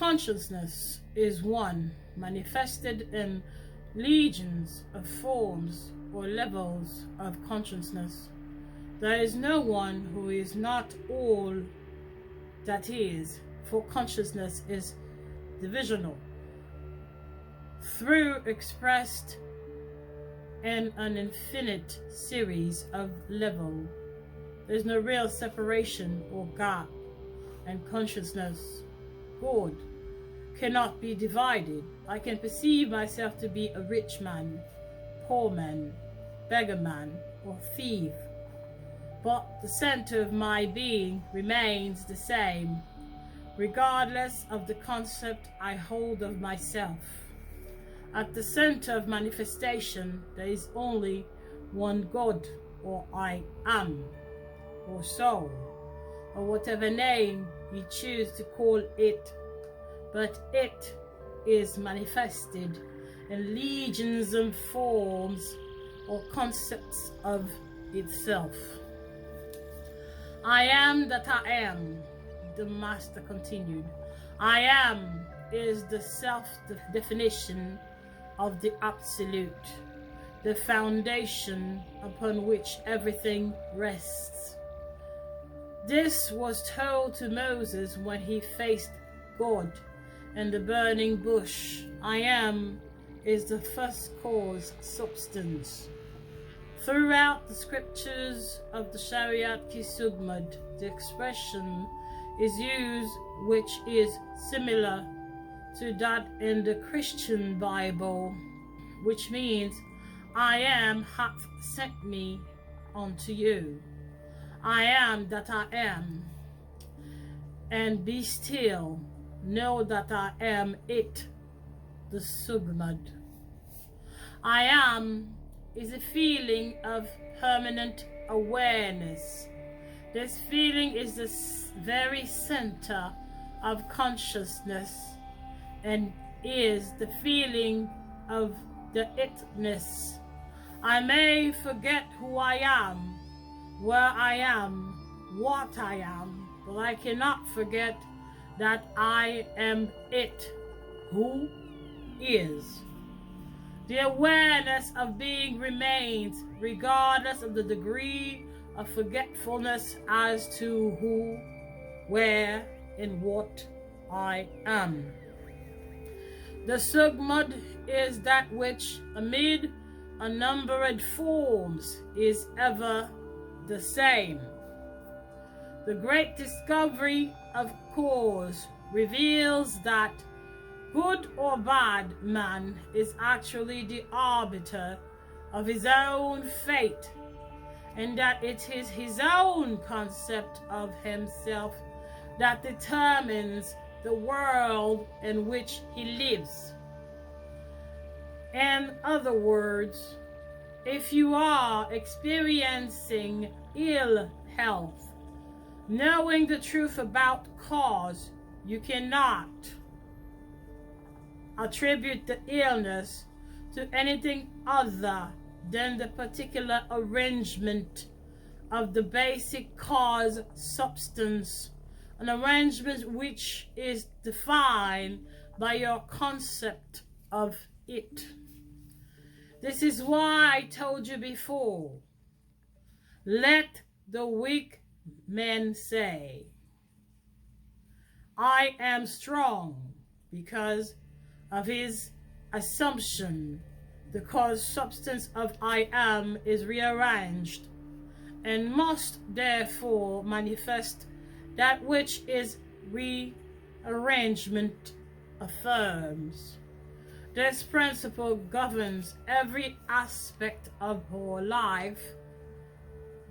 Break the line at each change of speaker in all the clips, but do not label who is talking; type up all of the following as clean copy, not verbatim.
Consciousness is one, manifested in legions of forms or levels of consciousness. There is no one who is not all that is, for consciousness is divisional, through expressed in an infinite series of levels. There's no real separation or gap, and consciousness, God, cannot be divided. I can perceive myself to be a rich man, poor man, beggar man, or thief, but the center of my being remains the same, regardless of the concept I hold of myself. At the center of manifestation, there is only one God, or I am, or soul, or whatever name you choose to call it, but it is manifested in legions of forms or concepts of itself. I am that I am, the Master continued. I am is the self-definition of the Absolute, the foundation upon which everything rests. This was told to Moses when he faced God in the burning bush. I am is the first cause substance. Throughout the scriptures of the Shariat Kisugmad, the expression is used which is similar to that in the Christian Bible, which means I am hath sent me unto you. I am that I am, and be still, know that I am it, the Sugmad. I am is a feeling of permanent awareness. This feeling is the very center of consciousness and is the feeling of the itness. I may forget who I am, where I am, what I am, but I cannot forget that I am it, who is. The awareness of being remains regardless of the degree of forgetfulness as to who, where, and what I am. The Sugmad is that which, amid unnumbered forms, is ever the same. The great discovery of cause reveals that good or bad man is actually the arbiter of his own fate, and that it is his own concept of himself that determines the world in which he lives. In other words, if you are experiencing ill health, knowing the truth about cause, you cannot attribute the illness to anything other than the particular arrangement of the basic cause substance, an arrangement which is defined by your concept of it. This is why I told you before, let the weak man say, I am strong, because of his assumption the cause substance of I am is rearranged and must therefore manifest that which is rearrangement affirms. This principle governs every aspect of our life,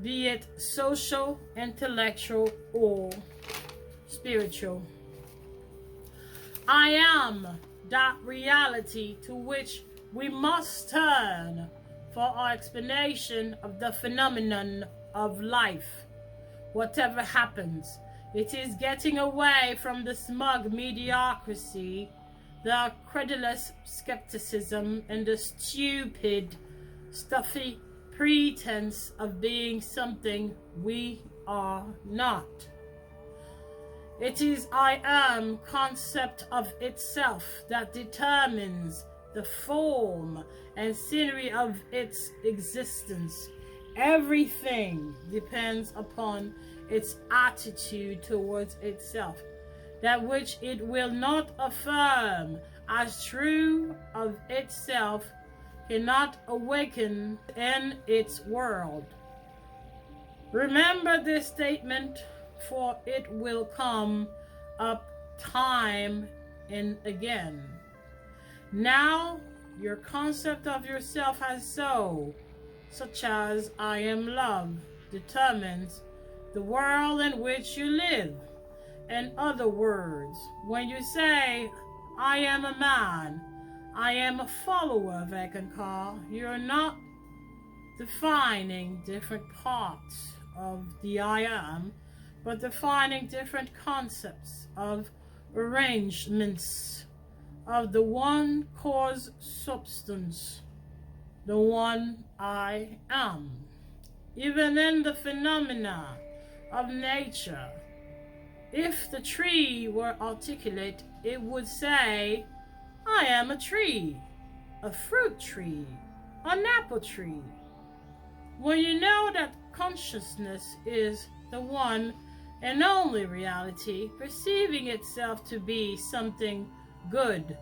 be it social, intellectual, or spiritual. I am that reality to which we must turn for our explanation of the phenomenon of life. Whatever happens, it is getting away from the smug mediocrity, the credulous skepticism, and the stupid, stuffy pretense of being something we are not. It is I am concept of itself that determines the form and scenery of its existence. Everything depends upon its attitude towards itself. That which it will not affirm as true of itself cannot awaken in its world. Remember this statement, for it will come up time and again. Now your concept of yourself as so, such as I am love, determines the world in which you live. In other words, when you say, I am a man, I am a follower of Eckankar, you're not defining different parts of the I am, but defining different concepts of arrangements of the one cause substance, the one I am. Even in the phenomena of nature, if the tree were articulate, it would say, I am a tree, a fruit tree, an apple tree. When you know that consciousness is the one and only reality, perceiving itself to be something good,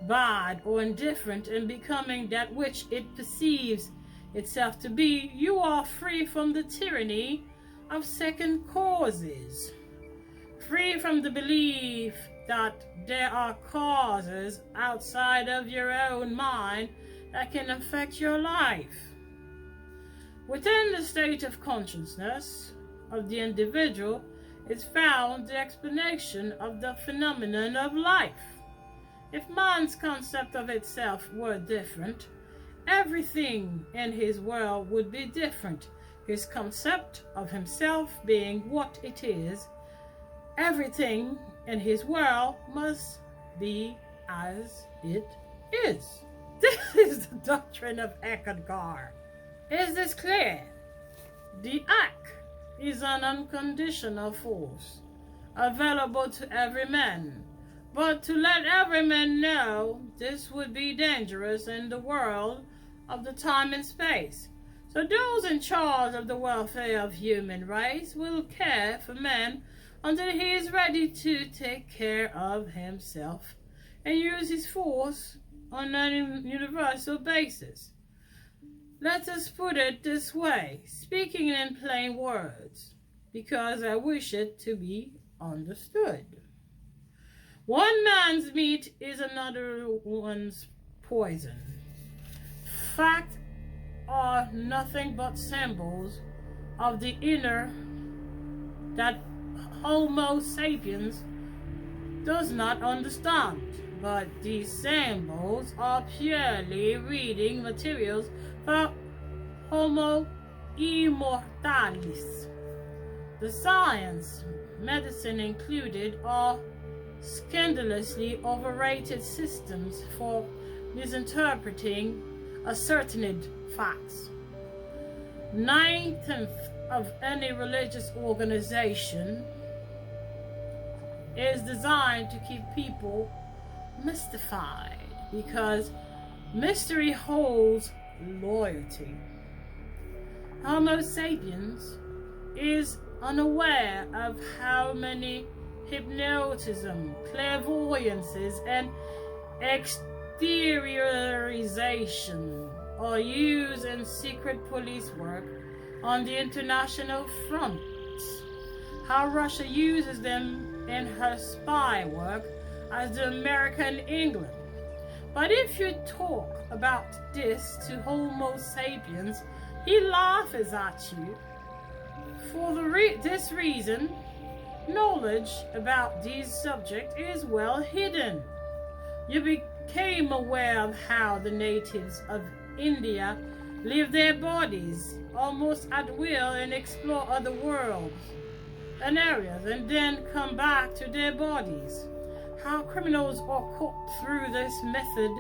bad, or indifferent, and becoming that which it perceives itself to be, you are free from the tyranny of second causes, free from the belief that there are causes outside of your own mind that can affect your life. Within the state of consciousness of the individual is found the explanation of the phenomenon of life. If man's concept of itself were different, everything in his world would be different. His concept of himself being what it is, everything in his world must be as it is. This is the doctrine of Eckankar. Is this clear? The act is an unconditional force available to every man, but to let every man know this would be dangerous in the world of the time and space. So those in charge of the welfare of human race will care for man until he is ready to take care of himself and use his force on a universal basis. Let us put it this way, speaking in plain words, because I wish it to be understood. One man's meat is another one's poison. Facts are nothing but symbols of the inner that Homo sapiens does not understand, but these symbols are purely reading materials for Homo immortalis. The science, medicine included, are scandalously overrated systems for misinterpreting ascertained facts. 9/10 of any religious organization is designed to keep people mystified, because mystery holds loyalty. Homo sapiens is unaware of how many hypnotism, clairvoyances, and exteriorization are used in secret police work on the international front. How Russia uses them in her spy work as the American England. But if you talk about this to Homo sapiens, he laughs at you. For this reason, knowledge about these subjects is well hidden. You became aware of how the natives of India leave their bodies almost at will and explore other worlds and areas and then come back to their bodies. How criminals are caught through this method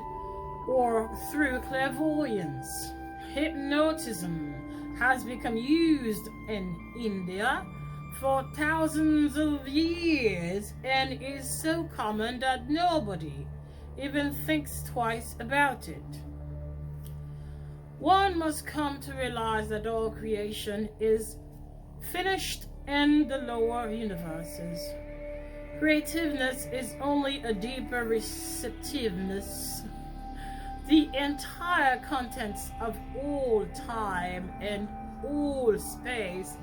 or through clairvoyance. Hypnotism has become used in India for thousands of years and is so common that nobody even thinks twice about it. One must come to realize that all creation is finished in the lower universes. Creativeness is only a deeper receptiveness. The entire contents of all time and all space,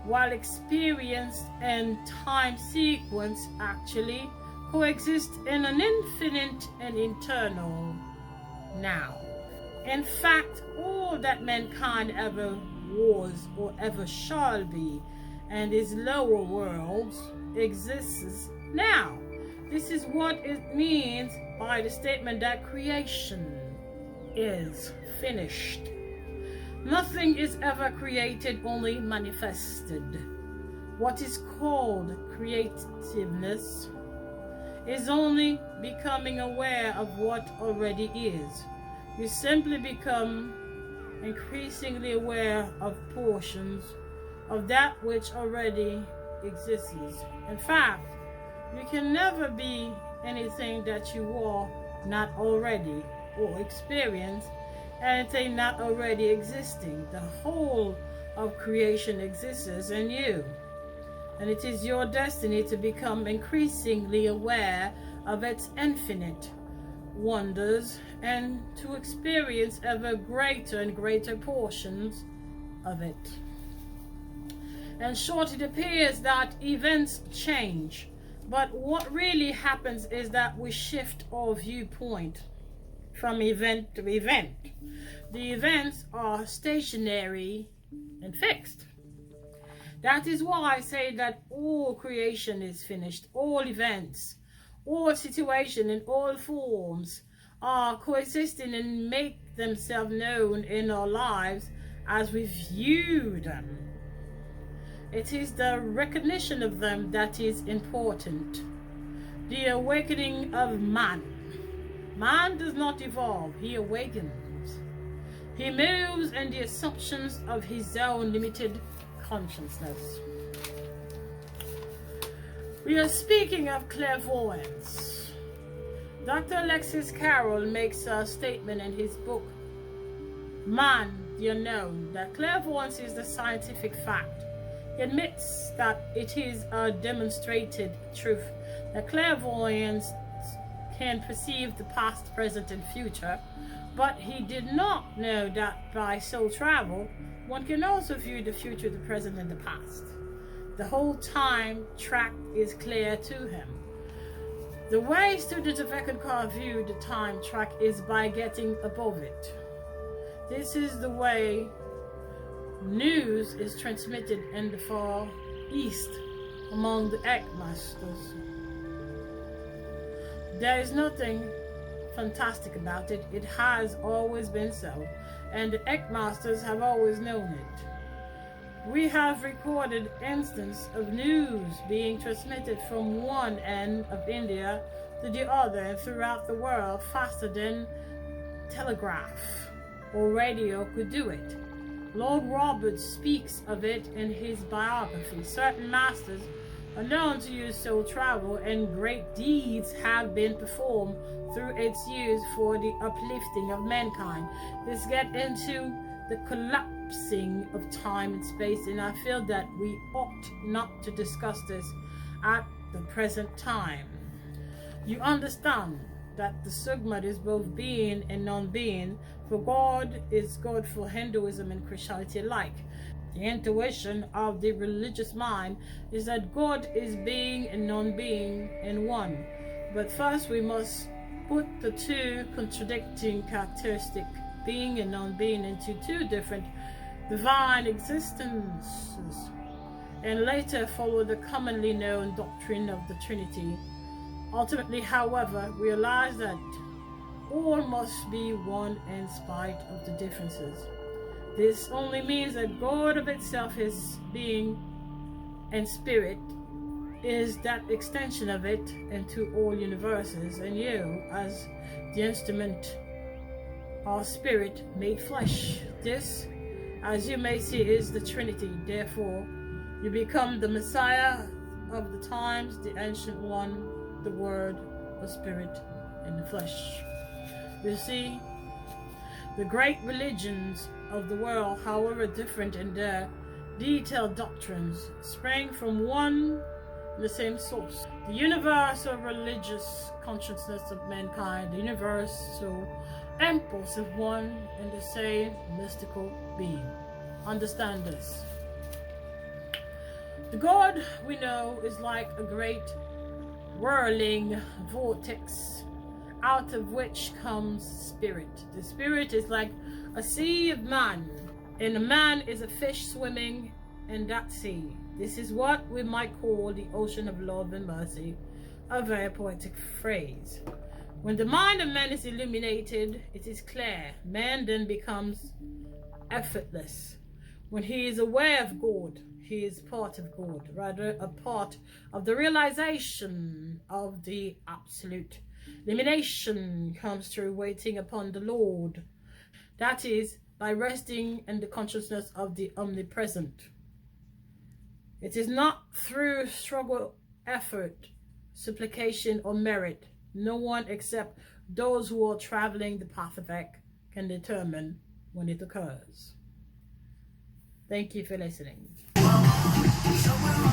while experience and time sequence actually coexist in an infinite and eternal now. In fact, all that mankind ever was or ever shall be and its lower worlds exists now. This is what it means by the statement that creation is finished. Nothing is ever created, only manifested. What is called creativeness is only becoming aware of what already is. You simply become increasingly aware of portions of that which already exists. In fact, you can never be anything that you are not already, or experience anything not already existing. The whole of creation exists in you, and it is your destiny to become increasingly aware of its infinite wonders and to experience ever greater and greater portions of it. In short, it appears that events change, but what really happens is that we shift our viewpoint from event to event. The events are stationary and fixed. That is why I say that all creation is finished. All events, all situations in all forms are coexisting and make themselves known in our lives as we view them. It is the recognition of them that is important. The awakening of man. Man does not evolve, he awakens. He moves in the assumptions of his own limited consciousness. We are speaking of clairvoyance. Dr. Alexis Carrel makes a statement in his book, Man, the Unknown, that clairvoyance is the scientific fact. He admits that it is a demonstrated truth that clairvoyance can perceive the past, present, and future, but he did not know that by soul travel, one can also view the future, the present, and the past. The whole time track is clear to him. The way students of Eckankar view the time track is by getting above it. This is the way news is transmitted in the Far East among the Eckmasters. There is nothing fantastic about it. It has always been so, and the Eckmasters have always known it. We have recorded instances of news being transmitted from one end of India to the other and throughout the world faster than telegraph or radio could do it. Lord Roberts speaks of it in his biography. Certain masters are known to use soul travel, and great deeds have been performed through its use for the uplifting of mankind. Let's get into the collapsing of time and space, and I feel that we ought not to discuss this at the present time. You understand that the Sugmat is both being and non-being, for God is God for Hinduism and Christianity alike. The intuition of the religious mind is that God is being and non-being in one. But first we must put the two contradicting characteristics, being and non-being, into two different divine existences, and later follow the commonly known doctrine of the Trinity. Ultimately, however, realize that all must be one in spite of the differences. This only means that God of itself is being, and spirit is that extension of it into all universes, and you, as the instrument, are spirit made flesh. This, as you may see, is the Trinity. Therefore, You become the Messiah of the times, the ancient one, the Word, the Spirit, and the flesh. You see, the great religions of the world, however different in their detailed doctrines, sprang from one and the same source. The universal religious consciousness of mankind, the universal impulse of one and the same mystical being. Understand this. The God we know is like a great whirling vortex out of which comes spirit. The spirit is like a sea of man, and a man is a fish swimming in that sea. This is what we might call the ocean of love and mercy, a very poetic phrase. When the mind of man is illuminated, it is clear. Man then becomes effortless. When he is aware of God, he is part of God, rather a part of the realization of the absolute. Illumination comes through waiting upon the Lord. That is, by resting in the consciousness of the omnipresent. It is not through struggle, effort, supplication, or merit. No one except those who are traveling the path of Ek can determine when it occurs. Thank you for listening. Somewhere